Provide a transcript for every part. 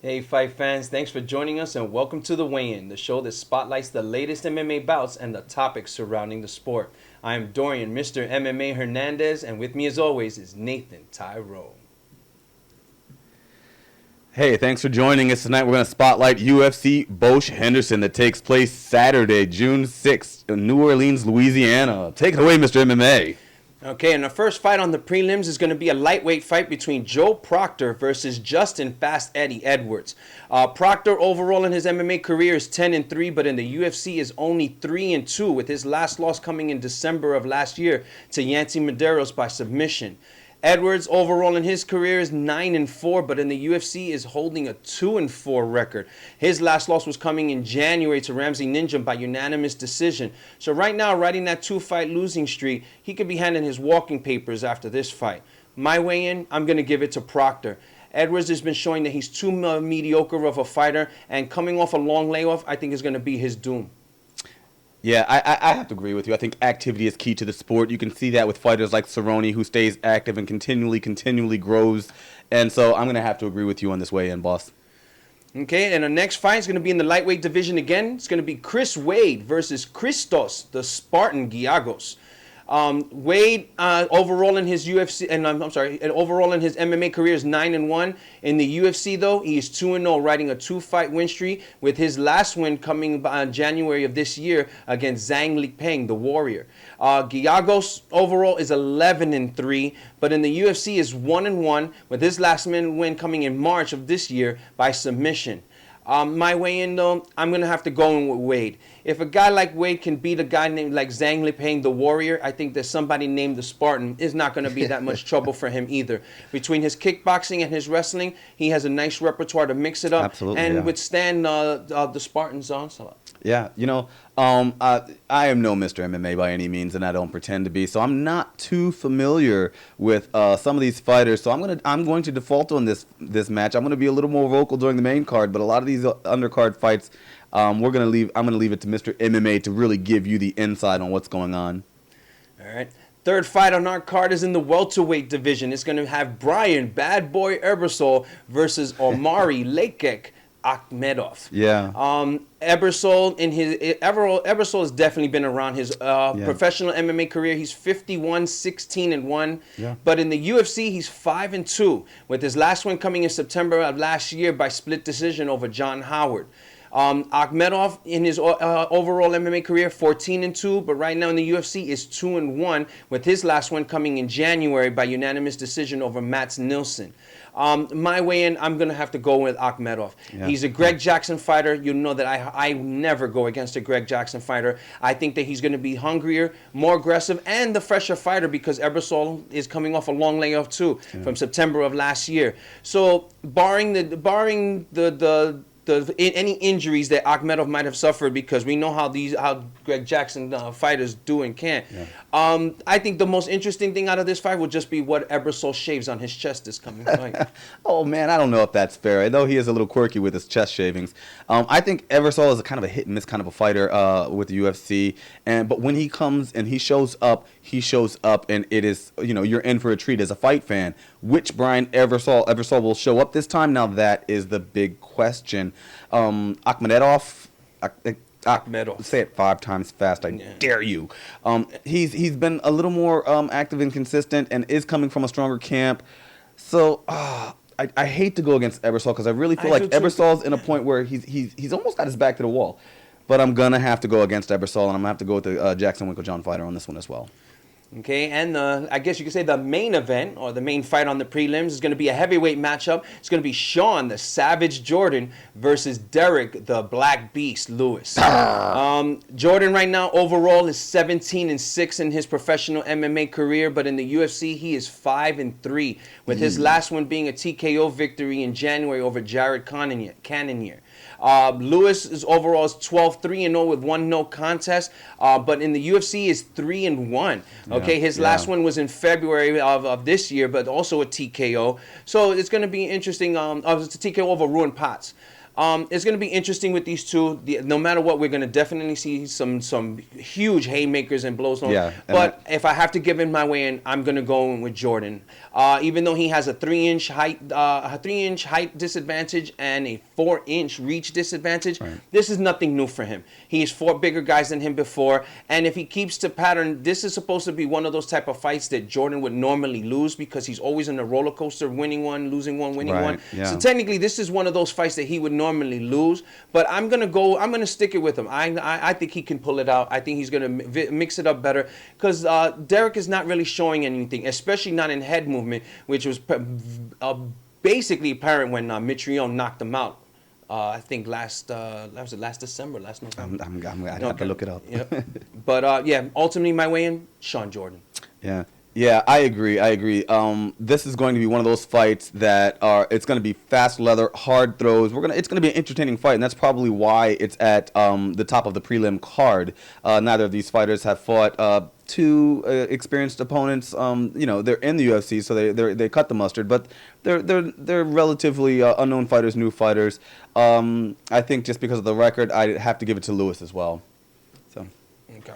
Hey, fight fans, thanks for joining us and welcome to The Weigh-In, the show that spotlights the latest MMA bouts and the topics surrounding the sport. I am Dorian, Mr. MMA Hernandez, and with me as always is Nathan Tyrone. Hey, thanks for joining us tonight. We're going to spotlight UFC Bosch Henderson that takes place Saturday, June 6th in New Orleans, Louisiana. Take it away, Mr. MMA. Okay, and the first fight on the prelims is going to be a lightweight fight between Joe Proctor versus Justin Fast Eddie Edwards. Proctor overall in his MMA career is 10-3, but in the UFC is only 3-2, with his last loss coming in December of last year to Yancy Medeiros by submission. Edwards overall in his career is 9-4, but in the UFC is holding a 2-4 record. His last loss was coming in January to Ramsey Ninja by unanimous decision. So right now, riding that 2-fight losing streak, he could be handing his walking papers after this fight. My weigh-in, I'm going to give it to Proctor. Edwards has been showing that he's too mediocre of a fighter, and coming off a long layoff, I think is going to be his doom. Yeah, I have to agree with you. I think activity is key to the sport. You can see that with fighters like Cerrone, who stays active and continually grows. And so I'm going to have to agree with you on this weigh-in, boss. Okay, and the next fight is going to be in the lightweight division again. It's going to be Chris Wade versus Christos, the Spartan Giagos. Wade overall in his UFC and overall in his MMA career is 9-1. In the UFC though, he is 2-0, riding a 2-fight win streak, with his last win coming January of this year against Zhang Lipeng, the Warrior. Giagos overall is 11-3, but in the UFC is 1-1, with his last win coming in March of this year by submission. My weigh-in, though, I'm going to have to go in with Wade. If a guy like Wade can beat a guy named like Zhang Lipeng, the Warrior, I think that somebody named the Spartan is not going to be that much trouble for him either. Between his kickboxing and his wrestling, he has a nice repertoire to mix it up. Absolutely, and yeah. withstand the Spartans' onslaught. Yeah, I am no Mr. MMA by any means, and I don't pretend to be. So I'm not too familiar with some of these fighters. So I'm going to default on this match. I'm going to be a little more vocal during the main card, but a lot of these undercard fights, I'm going to leave it to Mr. MMA to really give you the insight on what's going on. All right. Third fight on our card is in the welterweight division. It's going to have Brian Bad Boy Ebersol versus Omari Lekek Akhmedov. Yeah. Ebersol has definitely been around his professional MMA career. He's 51-16-1. Yeah. But in the UFC, he's 5-2, with his last one coming in September of last year by split decision over John Howard. Akhmedov in his overall MMA career 14-2, but right now in the UFC is 2-1, with his last one coming in January by unanimous decision over Mats Nilsson. My way-in, I'm going to have to go with Akhmedov. Yeah. He's a Greg Jackson fighter. You know that I never go against a Greg Jackson fighter. I think that he's going to be hungrier, more aggressive, and the fresher fighter, because Ebersol is coming off a long layoff too from September of last year. So barring any injuries that Akhmedov might have suffered, because we know how Greg Jackson fighters do and can't. Yeah. I think the most interesting thing out of this fight will just be what Ebersol shaves on his chest this coming fight. Oh, man, I don't know if that's fair. I know he is a little quirky with his chest shavings. I think Ebersol is a kind of a hit-and-miss kind of a fighter with the UFC. But when he comes and he shows up, and it is, you're in for a treat as a fight fan. Which Brian Ebersol will show up this time? Now, that is the big question. Akhmedov. Say it 5 times fast. I dare you. He's been a little more active and consistent, and is coming from a stronger camp. So I hate to go against Ebersol, because I really feel like Ebersol's in a point where he's almost got his back to the wall. But I'm gonna have to go against Ebersol, and I'm gonna have to go with the Jackson Winkeljohn fighter on this one as well. Okay, and I guess you could say the main event, or the main fight on the prelims, is going to be a heavyweight matchup. It's going to be Sean the Savage Jordan versus Derek the Black Beast Lewis. Jordan right now overall is 17-6 in his professional MMA career, but in the UFC he is 5-3, with his last one being a TKO victory in January over Jared Cannonier. Lewis overall is 12-3-0 with 1 no contest, but in the UFC is 3-1. Okay, his last one was in February of this year, but also a TKO. So it's going to be interesting. It's a TKO over Ruin Potts. It's going to be interesting with these two. No matter what, we're going to definitely see some huge haymakers and blows. Yeah, But if I have to give in my way in, I'm going to go in with Jordan. Even though he has a 3-inch height disadvantage and a 4-inch reach disadvantage, this is nothing new for him. He's fought bigger guys than him before, and if he keeps to pattern, this is supposed to be one of those type of fights that Jordan would normally lose because he's always in a roller coaster, winning one, losing one, winning one. Yeah. So technically, this is one of those fights that he would normally lose. But I'm gonna stick it with him. I think he can pull it out. I think he's gonna mix it up better because Derek is not really showing anything, especially not in head movement, which was basically apparent when Mitrione knocked him out. I think last December, last November. I'm gonna have to look it up. Yep. But yeah, ultimately my way in, Sean Jordan. Yeah, I agree. This is going to be one of those fights that it's going to be fast leather, hard throws. It's going to be an entertaining fight, and that's probably why it's at the top of the prelim card. Neither of these fighters have fought two experienced opponents. They're in the UFC, so they cut the mustard, but they're relatively unknown fighters, new fighters. I think just because of the record, I have to give it to Lewis as well. So. Okay.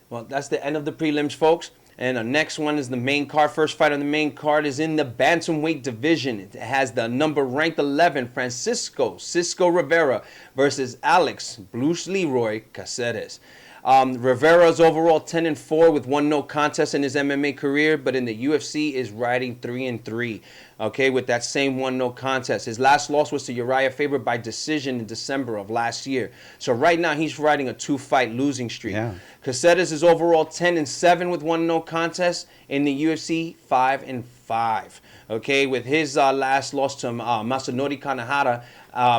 Well, that's the end of the prelims, folks. And our next one is the main card. First fight on the main card is in the bantamweight division. It has the number ranked 11, Francisco Cisco Rivera versus Alex Bruce Leroy Caceres. Rivera's overall 10-4 with one no contest in his MMA career, but in the UFC is riding 3-3. Okay, with that same one no contest. His last loss was to Uriah Faber by decision in December of last year. So right now he's riding a 2-fight losing streak. Yeah. Caceres is overall 10-7 with one no contest. In the UFC, 5-5. Okay, with his last loss to Masanori Kanehara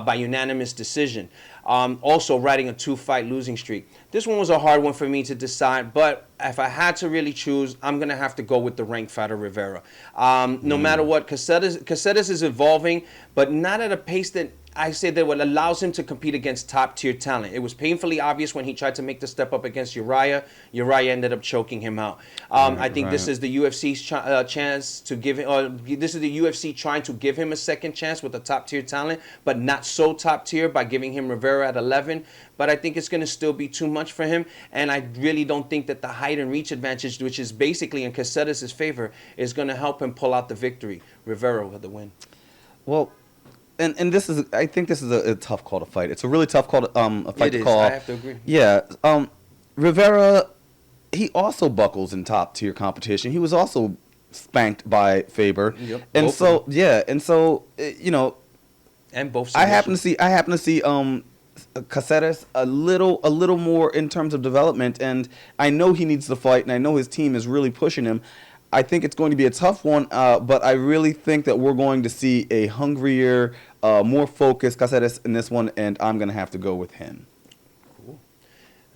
by unanimous decision. Also riding a 2-fight losing streak. This one was a hard one for me to decide, but if I had to really choose, I'm going to have to go with the ranked fighter Rivera. No matter what, Caceres is evolving, but not at a pace that I say that what allows him to compete against top-tier talent. It was painfully obvious when he tried to make the step up against Uriah. Uriah ended up choking him out. I think this is the UFC's chance to give him. This is the UFC trying to give him a second chance with a top-tier talent, but not so top-tier by giving him Rivera at 11. But I think it's going to still be too much for him, and I really don't think that the height and reach advantage, which is basically in Caceres' favor, is going to help him pull out the victory. Rivera with the win. Well. And I think this is a tough call to fight. It's a really tough call a fight to call. I have to agree. Yeah. Rivera, he also buckles in top tier competition. He was also spanked by Faber. Yep. And so and both. I happen to see Caceres a little more in terms of development, and I know he needs the fight, and I know his team is really pushing him. I think it's going to be a tough one, but I really think that we're going to see a hungrier, more focused Caceres in this one, and I'm going to have to go with him. Cool.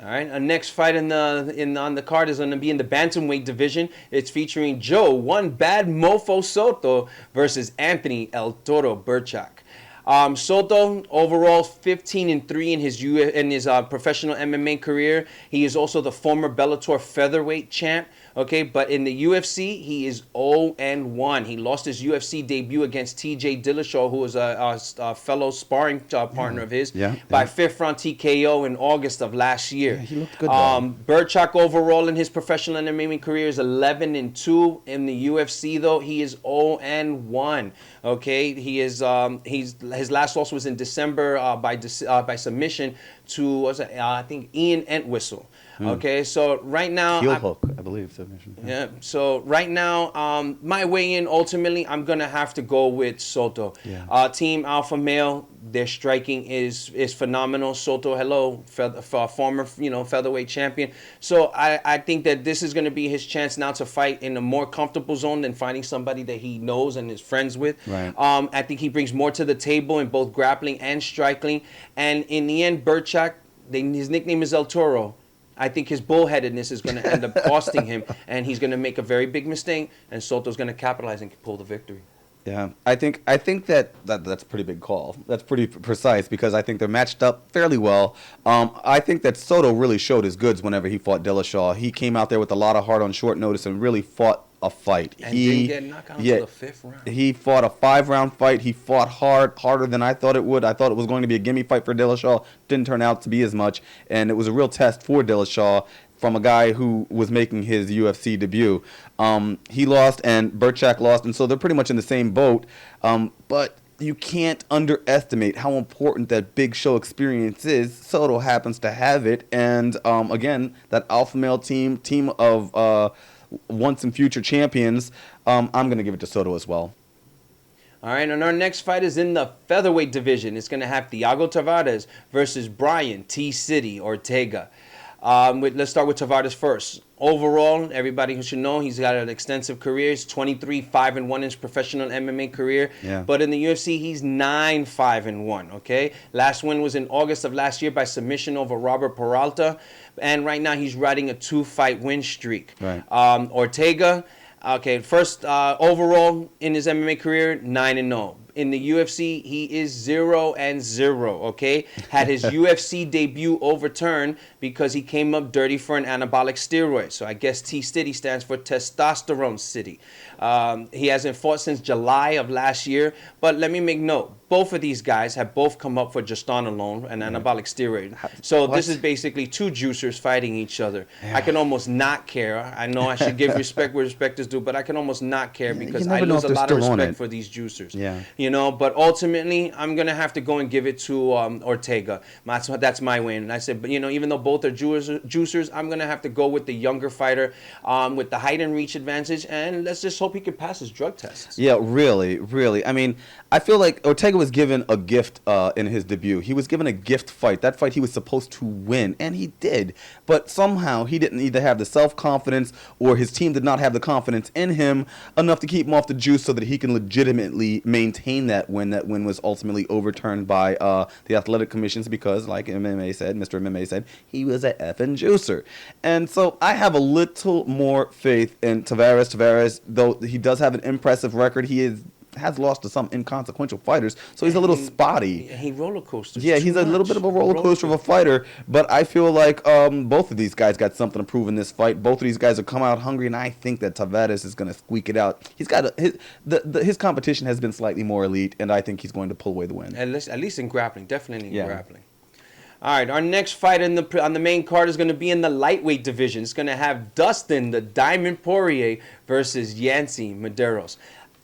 All right, our next fight on the card is going to be in the bantamweight division. It's featuring Joe One Bad Mofo Soto versus Anthony El Toro Burchak. Soto overall 15-3 in his professional MMA career. He is also the former Bellator featherweight champ. Okay, but in the UFC, he is 0-1. He lost his UFC debut against TJ Dillashaw, who was a fellow sparring partner of his, by fifth round TKO in August of last year. Yeah, he looked good. Burchak overall in his professional MMA career is 11-2. In the UFC, though, he is 0-1. Okay, his last loss was in December by submission to I think Ian Entwistle. Okay, so right now heel hook, I believe submission. Yeah. So right now, my way in ultimately, I'm gonna have to go with Soto. Yeah. Team Alpha Male, their striking is phenomenal. Soto, former featherweight champion. So I think that this is gonna be his chance now to fight in a more comfortable zone than fighting somebody that he knows and is friends with. Right. I think he brings more to the table in both grappling and striking. And in the end, Burchak, his nickname is El Toro. I think his bullheadedness is going to end up costing him, and he's going to make a very big mistake, and Soto's going to capitalize and pull the victory. Yeah, I think that's a pretty big call. That's pretty precise because I think they're matched up fairly well. I think that Soto really showed his goods whenever he fought Dillashaw. He came out there with a lot of heart on short notice and really fought a fight. And didn't get knocked out until the 5th round. He fought a 5-round fight. He fought harder than I thought it would. I thought it was going to be a gimme fight for Dillashaw. Didn't turn out to be as much, and it was a real test for Dillashaw from a guy who was making his UFC debut. He lost, and Burchak lost, and so they're pretty much in the same boat. But you can't underestimate how important that big show experience is. Soto happens to have it, and again, that alpha male team of once and future champions, I'm going to give it to Soto as well. All right, and our next fight is in the featherweight division. It's going to have Thiago Tavares versus Brian T-City Ortega. Let's start with Tavares first. Overall, everybody who should know, he's got an extensive career. He's 23, 5-1 in his professional MMA career. Yeah. But in the UFC, he's 9-5-1, okay? Last win was in August of last year by submission over Robert Peralta. And right now, he's riding a 2-fight win streak. Right. Ortega, okay, first overall in his MMA career, 9-0. In the UFC, he is 0-0, okay? Had his UFC debut overturned because he came up dirty for an anabolic steroid. So I guess T-City stands for Testosterone City. He hasn't fought since July of last year. But let me make note. Both of these guys have both come up for Gestanolone, an anabolic steroid. So this is basically two juicers fighting each other. Yeah. I can almost not care. I know I should give respect where respect is due, but I can almost not care because I lose a lot of respect for these juicers. Yeah. You know, but ultimately, I'm going to have to go and give it to Ortega. That's my win. And I said, but you know, even though both are juicers, I'm going to have to go with the younger fighter with the height and reach advantage, and let's just hope he can pass his drug tests. Yeah, really. I mean, I feel like Ortega was given a gift in his debut. He was given a gift fight. That fight he was supposed to win, and he did. But somehow he didn't either have the self-confidence or his team did not have the confidence in him enough to keep him off the juice so that he can legitimately maintain that win. That win was ultimately overturned by the athletic commissions because, like Mr. MMA said, he was a effing juicer. And so I have a little more faith in Tavares. Tavares, though he does have an impressive record, has lost to some inconsequential fighters, so he's a little spotty. He roller coasters. Yeah, he's a little bit of a roller coaster of a fighter, but I feel like both of these guys got something to prove in this fight. Both of these guys have come out hungry, and I think that Tavares is going to squeak it out. He's got his competition has been slightly more elite, and I think he's going to pull away the win. At least in grappling, definitely in grappling. All right, our next fight on the main card is going to be in the lightweight division. It's going to have Dustin the Diamond Poirier versus Yancy Medeiros.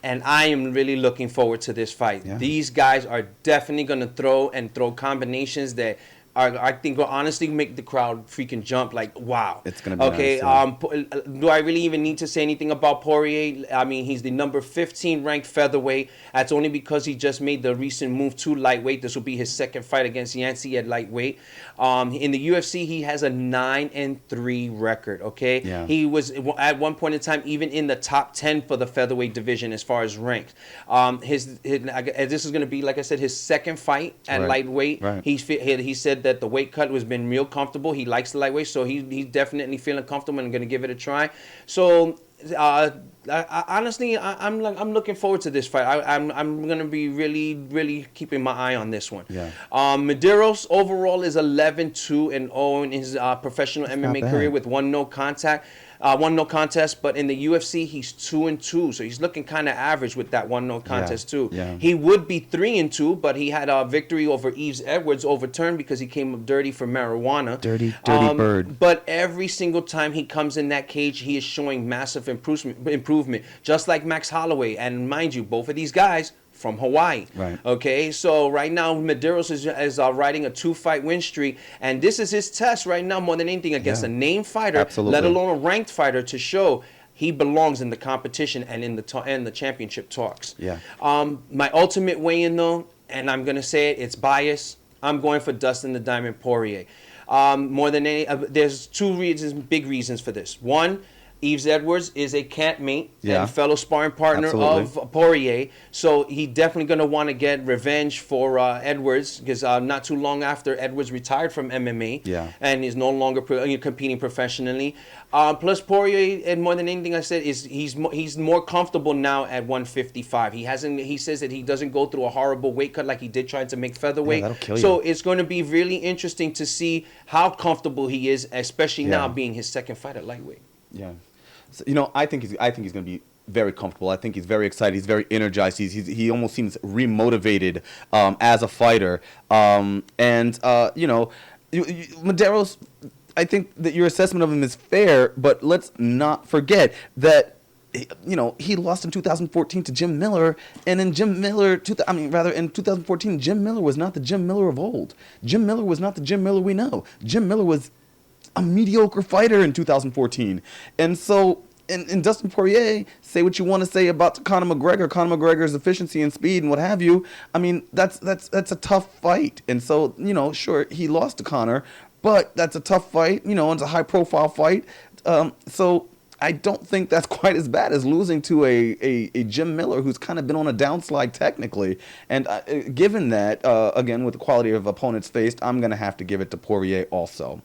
And I am really looking forward to this fight. Yeah. These guys are definitely going to throw combinations that I think will honestly make the crowd freaking jump. Like, wow. It's going to be okay. Nice, do I really even need to say anything about Poirier? I mean, he's the number 15 ranked featherweight. That's only because he just made the recent move to lightweight. This will be his second fight against Yancy at lightweight. In the UFC, he has a 9-3 record. Okay. Yeah. He was at one point in time even in the top 10 for the featherweight division as far as ranked. This is going to be, like I said, his second fight at lightweight. Right. He said that the weight cut has been real comfortable. He likes the lightweight, so he's definitely feeling comfortable and going to give it a try. So honestly, I'm looking forward to this fight. I'm going to be really keeping my eye on this one. Yeah. Medeiros overall is 11-2-0 in his professional MMA career with one no contest. But in the UFC he's 2-2, so he's looking kind of average with that one no contest too. Yeah. He would be 3-2, but he had a victory over Yves Edwards overturned because he came up dirty for marijuana. Dirty bird. But every single time he comes in that cage, he is showing massive improvement, just like Max Holloway. And mind you, both of these guys from Hawaii. Right. Okay, so right now Medeiros is riding a 2-fight win streak, and this is his test right now more than anything against a named fighter, let alone a ranked fighter, to show he belongs in the competition and in the championship talks. Yeah. My ultimate weigh-in though, and I'm gonna say it, it's biased. I'm going for Dustin the Diamond Poirier. More than any, there's big reasons for this. One, Yves Edwards is a campmate and fellow sparring partner of Poirier, so he definitely going to want to get revenge for Edwards because not too long after Edwards retired from MMA and is no longer competing professionally. Plus Poirier, and more than anything I said, is he's more comfortable now at 155. He says that he doesn't go through a horrible weight cut like he did trying to make featherweight. That'll kill you. So it's going to be really interesting to see how comfortable he is, especially now being his second fight at lightweight. Yeah. So, I think he's going to be very comfortable. I think he's very excited. He's very energized. He almost seems remotivated as a fighter. Medeiros, I think that your assessment of him is fair, but let's not forget that he lost in 2014 to Jim Miller, and in in 2014, Jim Miller was not the Jim Miller of old. Jim Miller was not the Jim Miller we know. Jim Miller was a mediocre fighter in 2014, and so. And Dustin Poirier, say what you want to say about Conor McGregor's efficiency and speed and what have you. I mean, that's a tough fight. And so, sure, he lost to Conor, but that's a tough fight. It's a high-profile fight. So I don't think that's quite as bad as losing to a Jim Miller who's kind of been on a downslide technically. And given that, again, with the quality of opponents faced, I'm going to have to give it to Poirier also.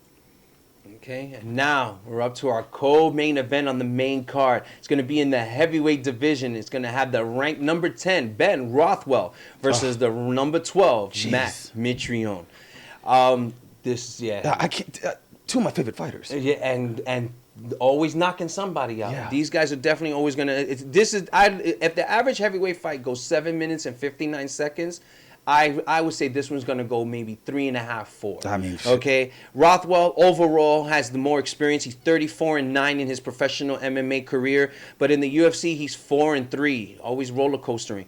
Okay, and now we're up to our co-main event on the main card. It's going to be in the heavyweight division. It's going to have the ranked number 10, Ben Rothwell, versus the number 12, Matt Mitrione. I can't. Two of my favorite fighters. Yeah, and always knocking somebody out. Yeah. These guys are definitely always going to. If the average heavyweight fight goes 7 minutes and 59 seconds. I would say this one's going to go maybe 3.5, 4. I mean, okay. Rothwell overall has the more experience. He's 34-9 in his professional MMA career, but in the UFC he's 4-3, always roller coastering.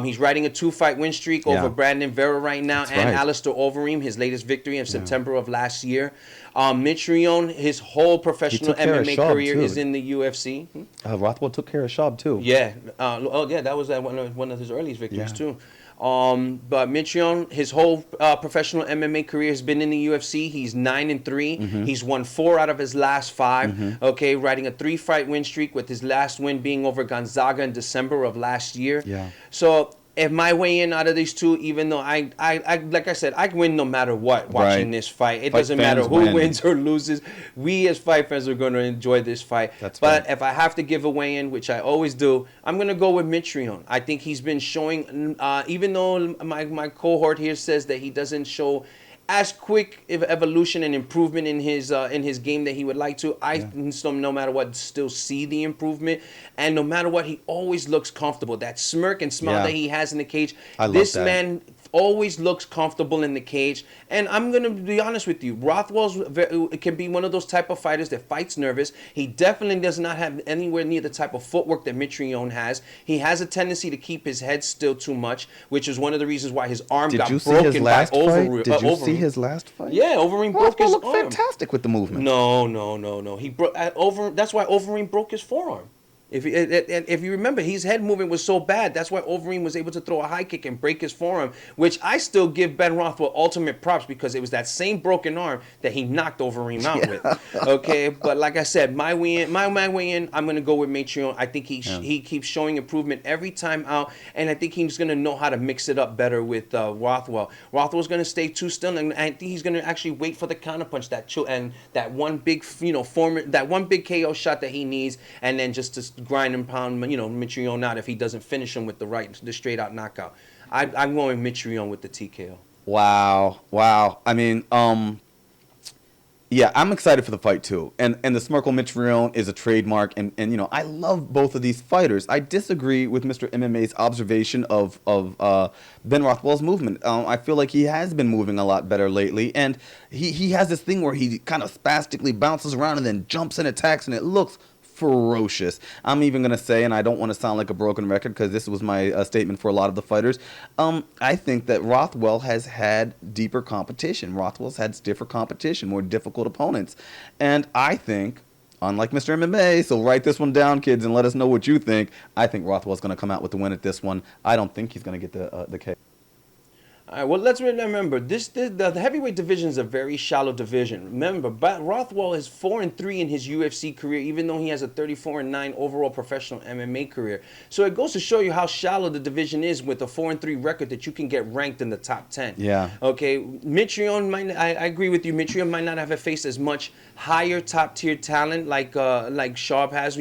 He's riding a 2-fight win streak over Brandon Vera right now. That's and right. Alistair Overeem, his latest victory in September of last year. Mitrione, his whole professional MMA career is in the UFC. Rothwell took care of Schaub too. Yeah. That was one of his earliest victories too. But Mitrione, his whole professional MMA career has been in the UFC. He's 9-3. Mm-hmm. He's won 4 out of his last 5. Okay, riding a 3-fight win streak, with his last win being over Gonzaga in December of last year. Yeah. So if my way in out of these two, even though I like I said, I win no matter what watching this fight. It doesn't matter who wins or loses. We as fight fans are going to enjoy this fight. But if I have to give a weigh in, which I always do, I'm going to go with Mitrione. I think he's been showing, even though my cohort here says that he doesn't show as quick evolution and improvement in his game that he would like to. I still, no matter what, still see the improvement, and no matter what, he always looks comfortable. That smirk and smile that he has in the cage. This man always looks comfortable in the cage. And I'm going to be honest with you, Rothwell's can be one of those type of fighters that fights nervous. He definitely does not have anywhere near the type of footwork that Mitrione has. He has a tendency to keep his head still too much, which is one of the reasons why his arm got broken by Overeem. Did you see his last fight? Yeah, Overeem broke his arm. Looked fantastic with the movement. No. He broke That's why Overeem broke his forearm. If you remember, his head movement was so bad. That's why Overeem was able to throw a high kick and break his forearm, which I still give Ben Rothwell ultimate props, because it was that same broken arm that he knocked Overeem out with. Okay, but like I said, my way in, I'm going to go with Mitrione. I think he keeps showing improvement every time out, and I think he's going to know how to mix it up better with Rothwell. Rothwell's going to stay too still, and I think he's going to actually wait for the counterpunch, that one big, that one big KO shot that he needs, and then just to grind and pound, Mitrione out if he doesn't finish him with the straight out knockout. I'm going Mitrione with the TKO. Wow. I mean, yeah, I'm excited for the fight too. And the Smirkle Mitrione is a trademark, and I love both of these fighters. I disagree with Mr. MMA's observation of Ben Rothwell's movement. I feel like he has been moving a lot better lately, and he has this thing where he kind of spastically bounces around and then jumps and attacks, and it looks ferocious. I'm even going to say, and I don't want to sound like a broken record because this was my statement for a lot of the fighters, I think that Rothwell has had deeper competition. Rothwell's had stiffer competition, more difficult opponents. And I think, unlike Mr. MMA, so write this one down, kids, and let us know what you think, I think Rothwell's going to come out with the win at this one. I don't think he's going to get the K. All right, well, let's remember, the heavyweight division is a very shallow division. Remember, Rothwell is 4-3 in his UFC career, even though he has a 34-9 overall professional MMA career. So it goes to show you how shallow the division is with a 4-3 record, that you can get ranked in the top 10. Yeah. Okay, Mitrione, I agree with you. Mitrione might not have faced as much higher top-tier talent like Schaub has,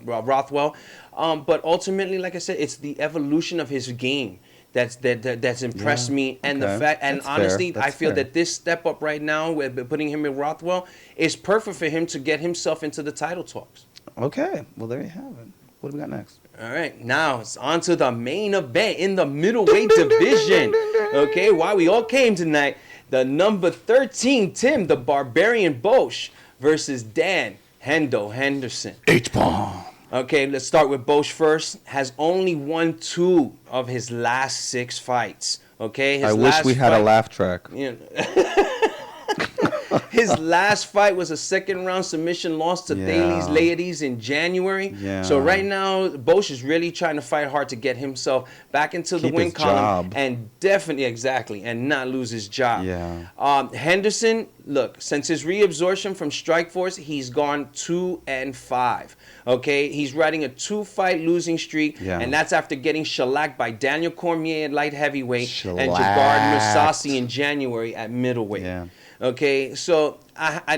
Rothwell. But ultimately, like I said, it's the evolution of his game that's impressed me, and the okay. fact, and That's fair. honestly, I That's feel fair. that this step up right now, with putting him in Rothwell, is perfect for him to get himself into the title talks. Okay, well there you have it. What do we got next? All right, now it's on to the main event in the middleweight division. Okay, why we all came tonight. The number 13, Tim the Barbarian Bosch versus Dan Hendo Henderson. H-bomb. Okay, let's start with Bosch first. Has only won 2 of his last 6 fights. Okay, I wish we had a laugh track. You know, his last fight was a second-round submission loss to Yeah. Thales Laertes in January. Yeah. So right now, Bosch is really trying to fight hard to get himself back into the Keep win his column job. and definitely, exactly, and not lose his job. Yeah. Henderson, look, since his reabsorption from Strikeforce, he's gone 2-5. Okay, he's riding a 2-fight losing streak, Yeah. and that's after getting shellacked by Daniel Cormier at light heavyweight and Shellacked. Jabbar Mousasi in January at middleweight. Yeah. Okay, so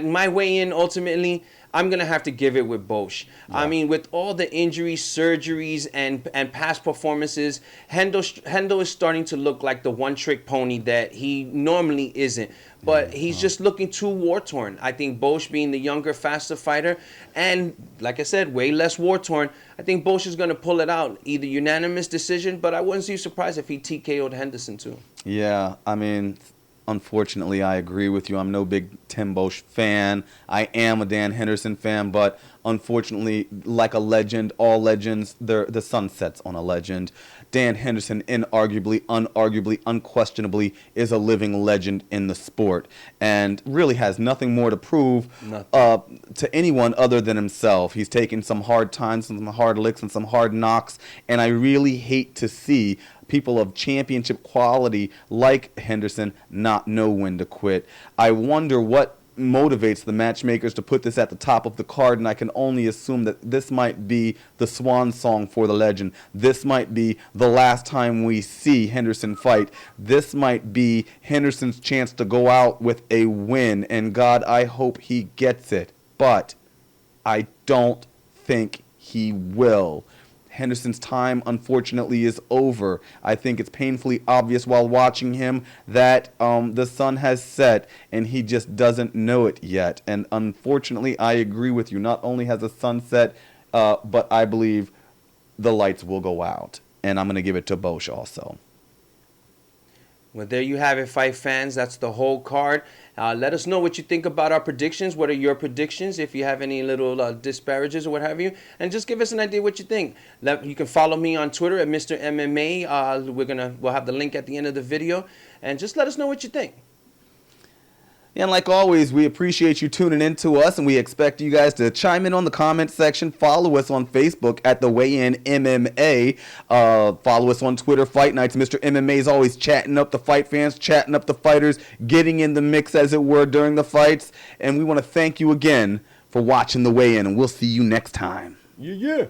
my way in, ultimately, I'm going to have to give it with Bosch. I mean, with all the injuries, surgeries, and past performances, Hendo is starting to look like the one-trick pony that he normally isn't. But he's just looking too war-torn. I think Bosch, being the younger, faster fighter, and like I said, way less war-torn, I think Bosch is going to pull it out. Either unanimous decision, but I wouldn't be surprised if he TKO'd Henderson too. Yeah, I mean, unfortunately, I agree with you. I'm no big Tim Bosch fan. I am a Dan Henderson fan, but unfortunately, like a legend, all legends, the sun sets on a legend. Dan Henderson, unarguably, unquestionably, is a living legend in the sport and really has nothing more to prove to anyone other than himself. He's taken some hard times, some hard licks, and some hard knocks, and I really hate to see people of championship quality like Henderson not know when to quit. I wonder what motivates the matchmakers to put this at the top of the card, and I can only assume that this might be the swan song for the legend. This might be the last time we see Henderson fight. This might be Henderson's chance to go out with a win, and God, I hope he gets it. But I don't think he will. Henderson's time, unfortunately, is over. I think it's painfully obvious while watching him that the sun has set, and he just doesn't know it yet. And unfortunately, I agree with you. Not only has the sun set, but I believe the lights will go out. And I'm going to give it to Bosch also. Well, there you have it, fight fans. That's the whole card. Let us know what you think about our predictions. What are your predictions? If you have any little disparages or what have you, and just give us an idea what you think. You can follow me on Twitter at Mr. MMA. We'll have the link at the end of the video, and just let us know what you think. And like always, we appreciate you tuning in to us, and we expect you guys to chime in on the comment section. Follow us on Facebook at The Weigh In MMA. Follow us on Twitter, Fight Nights. Mr. MMA is always chatting up the fight fans, chatting up the fighters, getting in the mix, as it were, during the fights. And we want to thank you again for watching The Weigh In, and we'll see you next time. Yeah.